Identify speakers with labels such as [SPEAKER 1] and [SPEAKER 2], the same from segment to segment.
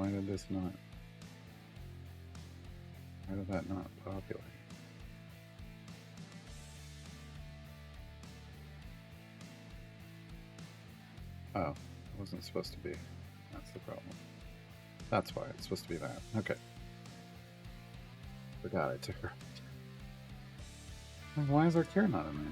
[SPEAKER 1] Why did this not? Why did that not populate? Oh, it wasn't supposed to be. That's the problem. That's why it's supposed to be that. Okay. Forgot I took her. Why is our Kira not in there?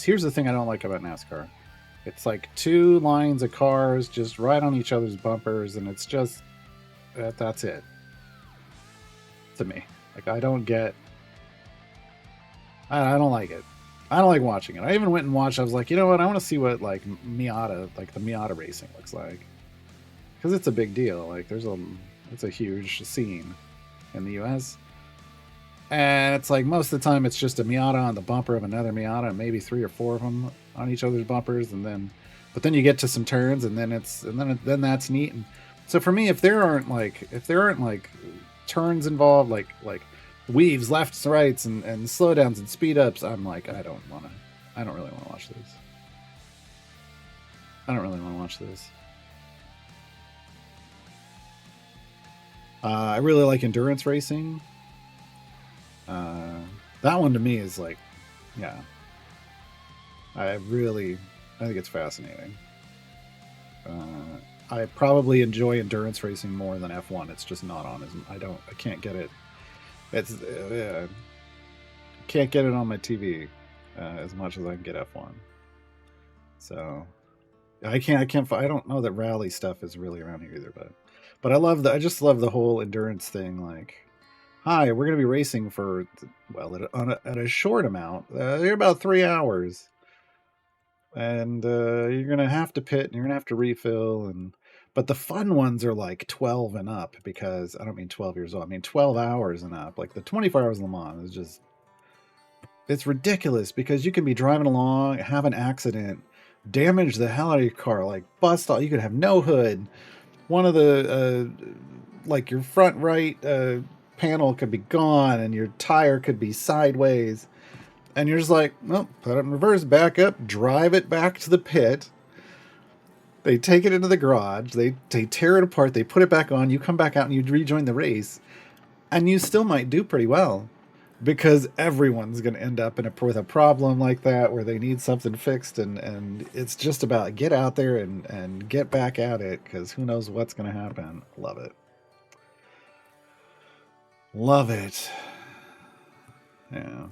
[SPEAKER 1] Here's the thing I don't like about NASCAR. It's like two lines of cars just right on each other's bumpers, and it's just that's it to me. Like I don't get. I don't like it. I don't like watching it. I even went and watched. I was like, you know what? I want to see what like Miata, like the Miata racing looks like, because it's a big deal. Like it's a huge scene in the U.S. And it's like most of the time it's just a Miata on the bumper of another Miata, and maybe 3 or 4 of them on each other's bumpers, but then you get to some turns, and then that's neat. And so for me, if there aren't like turns involved, like weaves, lefts, rights, and slowdowns and speed ups, I'm like, I don't really want to watch this. I don't really want to watch this. I really like endurance racing. That one to me is like, yeah. I think it's fascinating. I probably enjoy endurance racing more than F1. It's just not on. I can't get it. Can't get it on my TV as much as I can get F1. So I don't know that rally stuff is really around here either, but I just love the whole endurance thing. Like, hi, we're going to be racing for, well, at a short amount. You're about 3 hours. And you're going to have to pit and you're going to have to refill. But the fun ones are like 12 and up, because I don't mean 12 years old. I mean 12 hours and up. Like the 24 hours of Le Mans is just, it's ridiculous, because you can be driving along, have an accident, damage the hell out of your car, like bust all. You could have no hood. One of the, like your front right panel could be gone, and your tire could be sideways, and you're just like, well, put it in reverse, back up, drive it back to the pit. They take it into the garage, they tear it apart, they put it back on, you come back out and you rejoin the race, and you still might do pretty well, because everyone's going to end up with a problem like that where they need something fixed, and it's just about get out there and get back at it, because who knows what's going to happen. Love it. Love it. Yeah.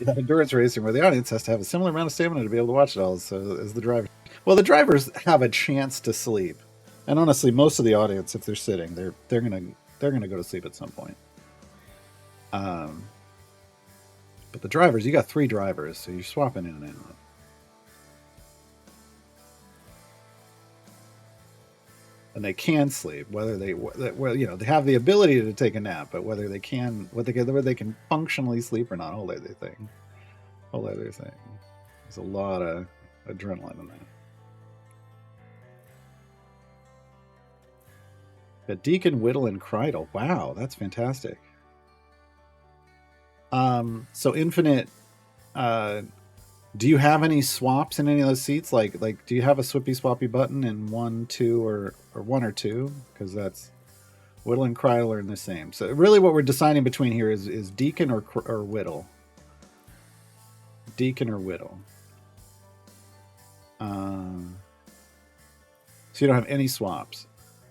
[SPEAKER 1] That endurance racing where the audience has to have a similar amount of stamina to be able to watch it all as the driver. Well, the drivers have a chance to sleep, and honestly, most of the audience, if they're sitting, they're gonna go to sleep at some point. But the drivers, you got 3 drivers, so you're swapping in and out. And they can sleep, whether they have the ability to take a nap, but whether they can functionally sleep or not, whole other thing. There's a lot of adrenaline in that. The Deacon, Whittle, and Kreidel. Wow, that's fantastic. So Infinite, do you have any swaps in any of those seats? Like, do you have a swippy swappy button in 1, 2, or 1 or 2? Because that's Whittle and Kreidel are in the same. So really, what we're deciding between here is Deacon or Whittle. Deacon or Whittle. So you don't have any swaps.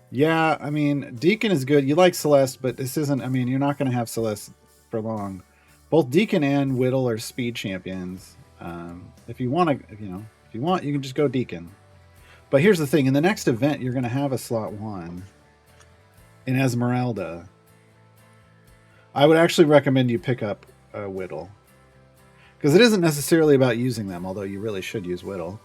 [SPEAKER 1] Yeah, I mean, Deacon is good. You like Celeste, but this isn't. I mean, you're not going to have Celeste for long. Both Deacon and Whittle are speed champions. If you want to, if you want, you can just go Deacon. But here's the thing: in the next event, you're going to have a slot 1 in Esmeralda. I would actually recommend you pick up Whittle, because it isn't necessarily about using them, although you really should use Whittle.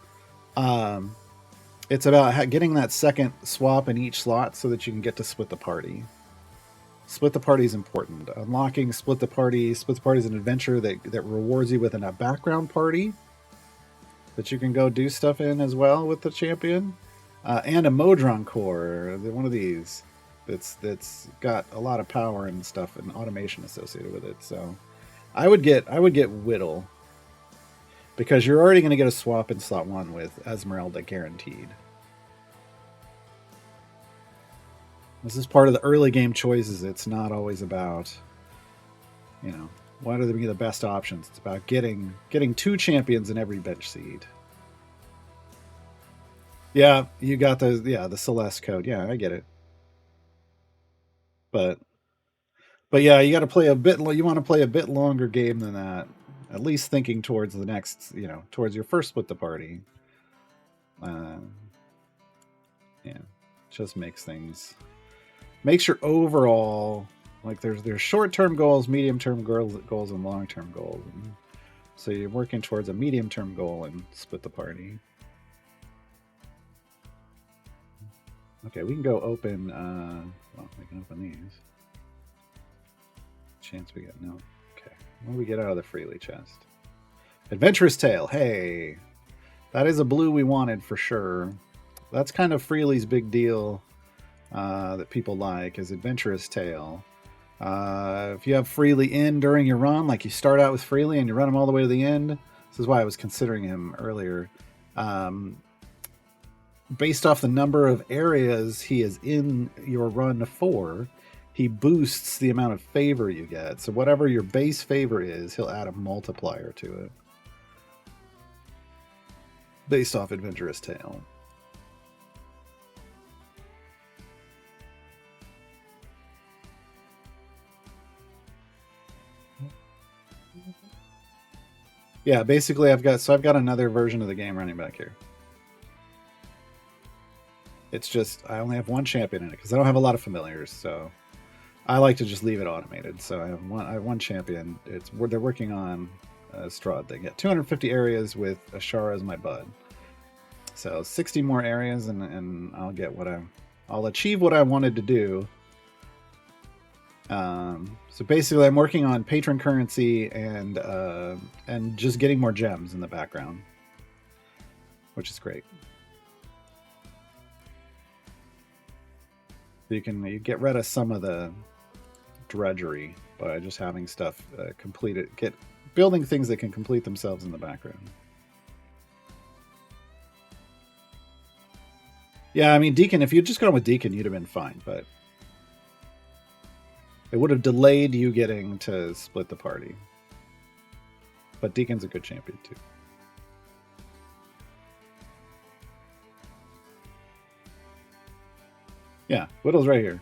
[SPEAKER 1] It's about getting that second swap in each slot so that you can get to split the party. Split the party is important. Unlocking split the party is an adventure that rewards you with a background party that you can go do stuff in as well with the champion, and a Modron core, one of these that's got a lot of power and stuff and automation associated with it. So I would get Whittle, because you're already going to get a swap in slot 1 with Esmeralda guaranteed. This is part of the early game choices. It's not always about, what are the best options. It's about getting 2 champions in every bench seed. Yeah, you got the Celeste code. Yeah, I get it. But yeah, you got to play a bit. You want to play a bit longer game than that. At least thinking towards the next, towards your first split the party. Yeah, just makes your overall, like, there's short-term goals, medium-term goals, and long-term goals. And so you're working towards a medium-term goal and split the party. Okay, we can go open. We can open these. Chance we get no. Okay, what do we get out of the Freely chest? Adventurous Tale. Hey, that is a blue we wanted for sure. That's kind of Freely's big deal that people like, is Adventurous Tale. If you have Freely in during your run, like you start out with Freely and you run him all the way to the end, this is why I was considering him earlier. Based off the number of areas he is in your run for, he boosts the amount of favor you get. So whatever your base favor is, he'll add a multiplier to it. Based off Adventurous Tale. Yeah, basically I've got another version of the game running back here. It's just I only have 1 champion in it because I don't have a lot of familiars, so I like to just leave it automated. So I have one champion. They're working on Strahd. They get 250 areas with Ashara as my bud. So 60 more areas, and I'll get I'll achieve what I wanted to do. So basically, I'm working on patron currency and just getting more gems in the background, which is great. You get rid of some of the drudgery by just having stuff completed, building things that can complete themselves in the background. Yeah, I mean, Deacon, if you'd just gone with Deacon, you'd have been fine, but it would have delayed you getting to split the party. But Deacon's a good champion, too. Yeah, Whittle's right here.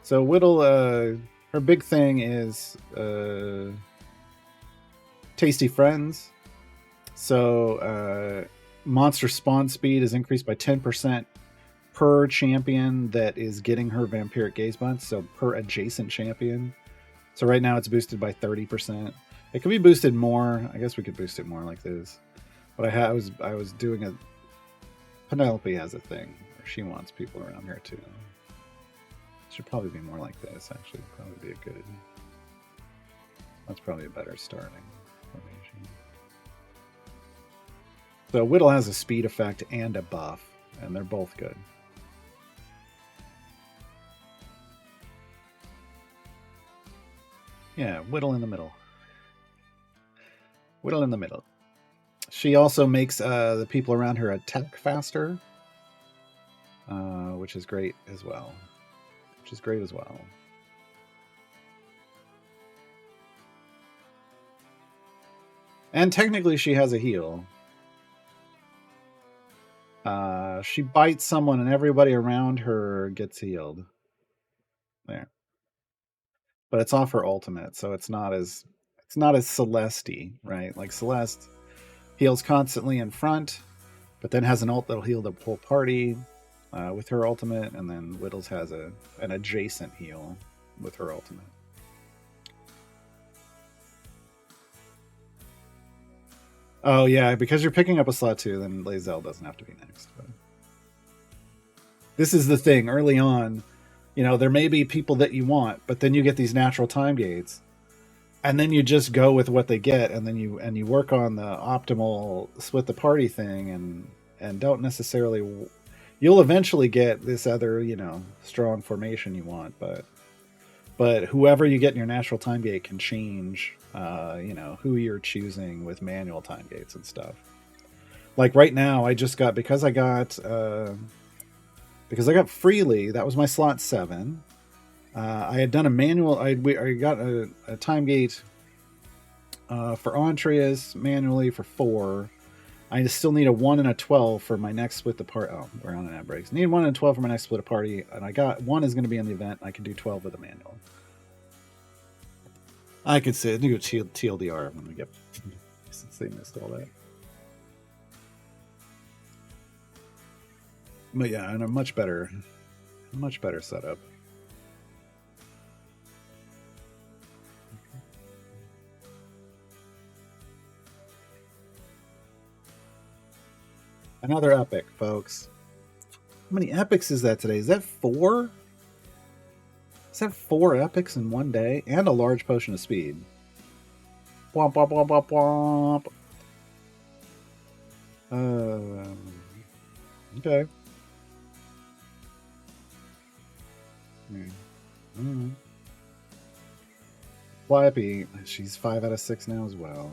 [SPEAKER 1] So Whittle, her big thing is Tasty Friends. So monster spawn speed is increased by 10% per champion that is getting her Vampiric Gaze Bunt, so per adjacent champion. So right now it's boosted by 30%. It could be boosted more. I guess we could boost it more like this. But I was doing a... Penelope has a thing where she wants people around here too. It should probably be more like this, actually. Probably be a good... That's probably a better starting formation. So Whittle has a speed effect and a buff, and they're both good. Yeah, Whittle in the middle. Whittle in the middle. She also makes the people around her attack faster, which is great as well. And technically she has a heal. She bites someone and everybody around her gets healed. There. But it's off her ultimate, so it's not as It's not as Celeste-y, right? Like Celeste heals constantly in front, but then has an ult that'll heal the whole party with her ultimate, and then Whittles has an adjacent heal with her ultimate. Oh yeah, because you're picking up a slot 2, then Lae'zel doesn't have to be next. But this is the thing. Early on, there may be people that you want, but then you get these natural time gates, and then you just go with what they get, and then you work on the optimal split the party thing, and don't necessarily. You'll eventually get this other, strong formation you want, but whoever you get in your natural time gate can change, who you're choosing with manual time gates and stuff. Like right now, I just got because I got Freely. That was my slot 7. I had done a manual. I got a time gate for Entreas manually for 4. I still need a 1 and a 12 for my next split the party. Oh, we're on an ad breaks. Need 1 and 12 for my next split a party, and I got 1 is going to be in the event. I can do 12 with a manual. I could say do TLDR when we get since they missed all that. But yeah, and a much better setup. Another epic, folks. How many epics is that today? Is that 4? Is that 4 epics in one day? And a large potion of speed. Womp, womp, womp, womp, womp. Okay. Flappy, she's 5 out of 6 now as well.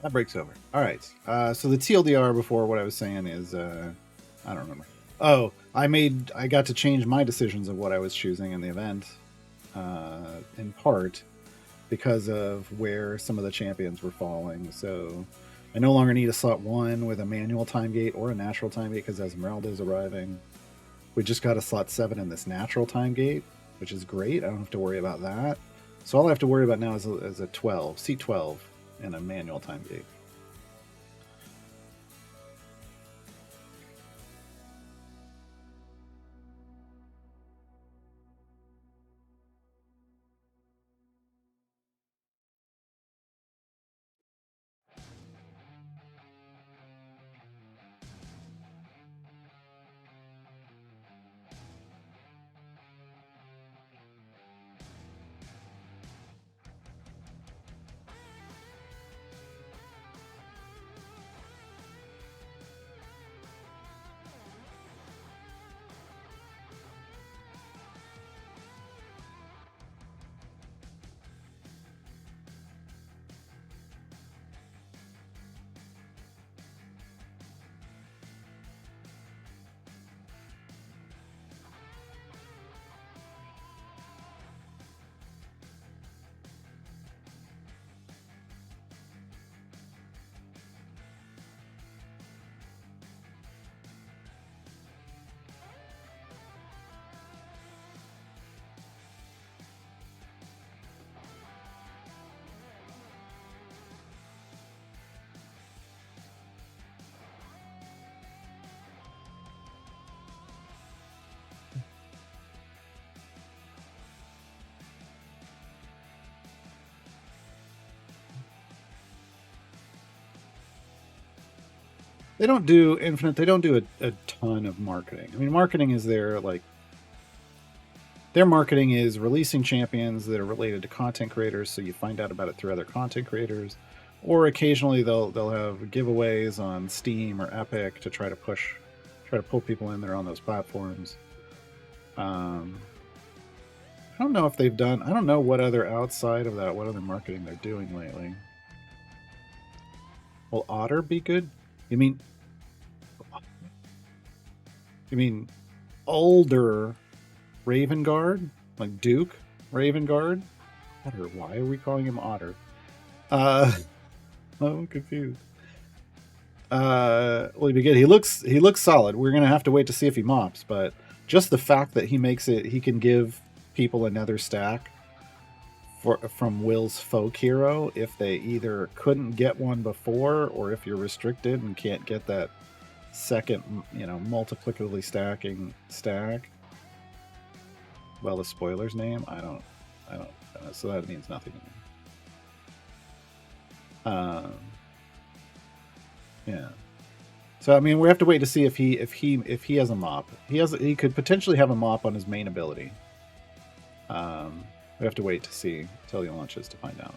[SPEAKER 1] That breaks over. All right. So the TLDR before what I was saying is I don't remember. Oh, I got to change my decisions of what I was choosing in the event, in part because of where some of the champions were falling. So I no longer need a slot 1 with a manual time gate or a natural time gate because Esmeralda is arriving. We just got a slot 7 in this natural time gate, which is great. I don't have to worry about that. So all I have to worry about now is a 12, C12, and a manual time gate. They don't do Infinite. They don't do a ton of marketing. I mean, marketing is their marketing is releasing champions that are related to content creators, so you find out about it through other content creators, or occasionally they'll have giveaways on Steam or Epic to try to pull people in there on those platforms. I don't know if they've done. I don't know what other outside of that, what other marketing they're doing lately. Will Otter be good? You mean older Ravengard, like Duke Ravengard? Otter. Why are we calling him Otter? I'm confused. Well, he looks solid. We're gonna have to wait to see if he mops, but just the fact that he can give people another stack from Will's folk hero if they either couldn't get one before, or if you're restricted and can't get that second, multiplicatively stacking stack. Well, the spoiler's name, I don't so that means nothing to me. Yeah. So I mean, we have to wait to see if he has a mop. He could potentially have a mop on his main ability. We have to wait to see till he launches to find out.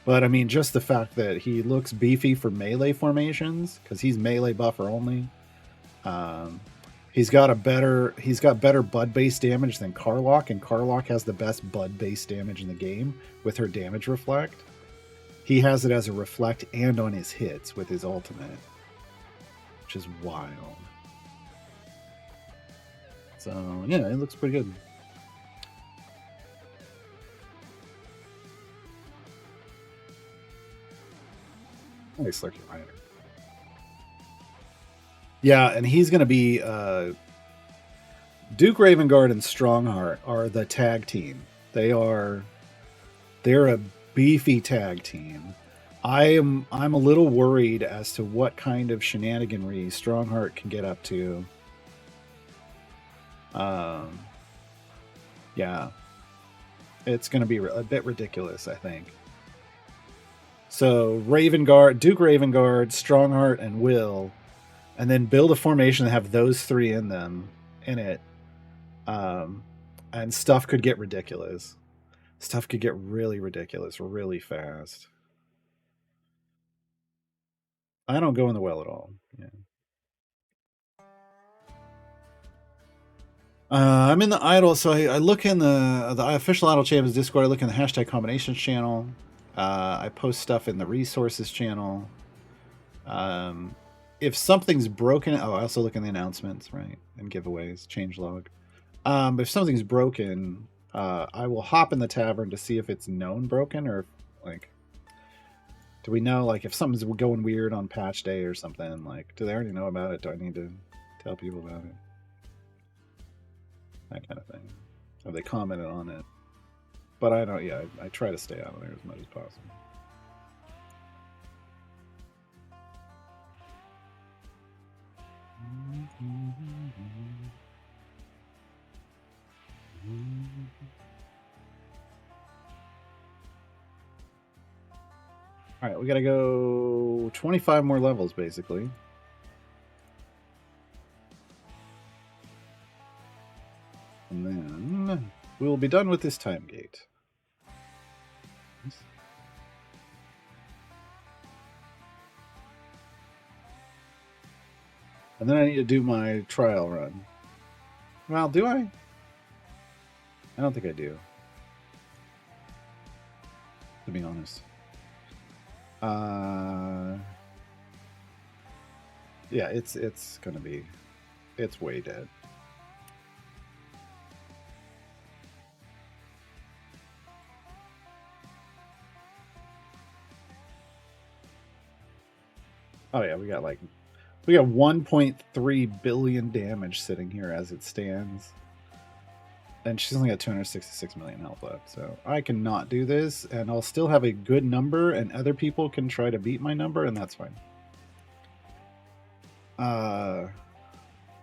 [SPEAKER 1] But I mean, just the fact that he looks beefy for melee formations, because he's melee buffer only. He's got better bud base damage than Karlach, and Karlach has the best bud base damage in the game with her damage reflect. He has it as a reflect and on his hits with his ultimate, which is wild. So yeah, it looks pretty good. Nice Lurking Rider. Yeah, and he's going to be Duke Ravengard and Strongheart are the tag team. They're a beefy tag team. I'm a little worried as to what kind of shenaniganry Strongheart can get up to. Yeah, it's going to be a bit ridiculous, I think. So Duke Ravengard, Strongheart, and Will, and then build a formation that have those three in it, and stuff could get ridiculous. Stuff could get really ridiculous really fast. I don't go in the well at all. Yeah. I'm in the idle, so I look in the official Idle Champions Discord. I look in the hashtag combinations channel. I post stuff in the resources channel. If something's broken, I also look in the announcements, right, and giveaways, changelog. If something's broken, I will hop in the tavern to see if it's known broken, or like, do we know, like, if something's going weird on patch day or something, like, do they already know about it? Do I need to tell people about it? That kind of thing. Have they commented on it? But I don't. Yeah, I try to stay out of there as much as possible. All right, we gotta go 25 more levels, basically. And then we will be done with this time gate. And then I need to do my trial run. Well, do I? I don't think I do, to be honest. Yeah, it's gonna be, it's way dead. Oh yeah, we got 1.3 billion damage sitting here as it stands. And she's only got 266 million health left, so I cannot do this, and I'll still have a good number, and other people can try to beat my number, and that's fine.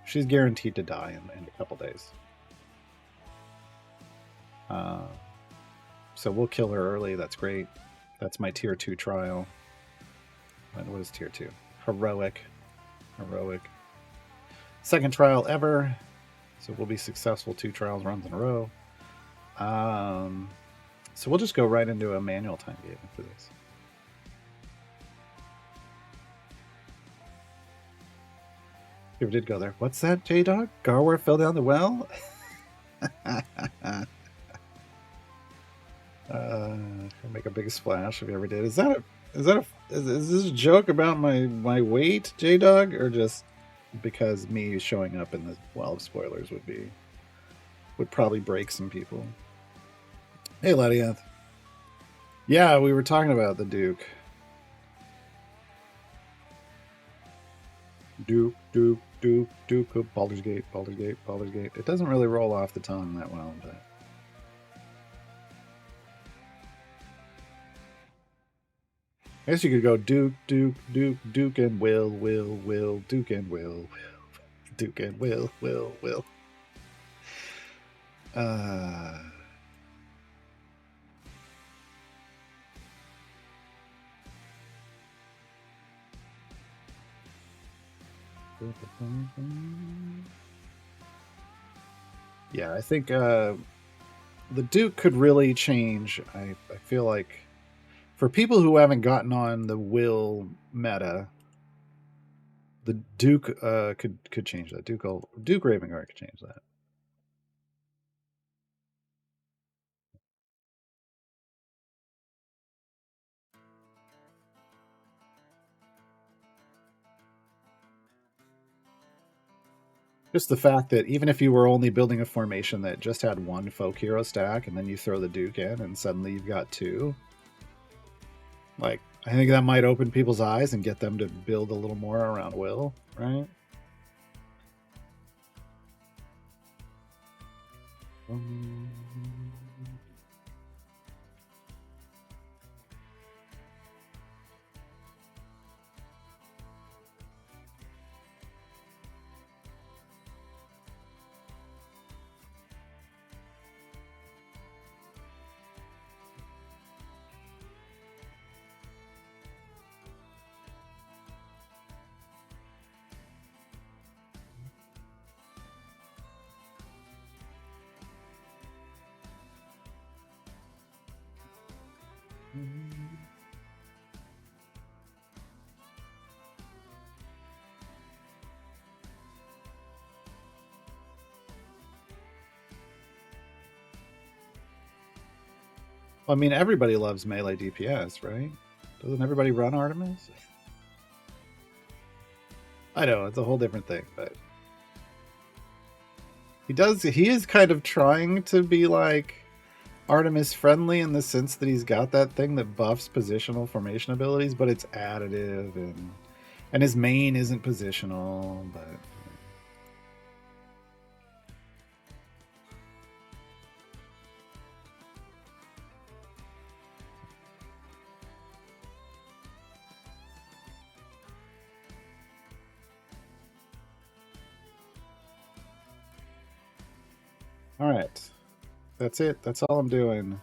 [SPEAKER 1] She's guaranteed to die in a couple days. So we'll kill her early. That's great. That's my tier 2 trial. And what is tier 2? Heroic. Heroic. Second trial ever. So we'll be successful 2 trials runs in a row. So we'll just go right into a manual time game after this. You did go there. What's that, J-Dog? Garwar fell down the well? Make a big splash if you ever did. Is this a joke about my weight, J-Dog, or just because me showing up in the well of spoilers would probably break some people? Hey, Ladiath. Yeah, we were talking about the Duke. Duke of Baldur's Gate. It doesn't really roll off the tongue that well, but I guess you could go Duke and Will, Duke and Will, Duke and Will. Yeah, I think the Duke could really change. I feel like for people who haven't gotten on the Will meta, the Duke could change that. Duke Ravengard could change that. Just the fact that even if you were only building a formation that just had 1 folk hero stack, and then you throw the Duke in, and suddenly you've got 2. Like, I think that might open people's eyes and get them to build a little more around Will, right? I mean, everybody loves melee DPS, right? Doesn't everybody run Artemis? I know, it's a whole different thing, but he is kind of trying to be like Artemis friendly in the sense that he's got that thing that buffs positional formation abilities, but it's additive, and his main isn't positional, but all right. That's it. That's all I'm doing.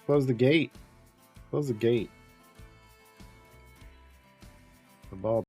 [SPEAKER 1] Close the gate. Close the gate. The ball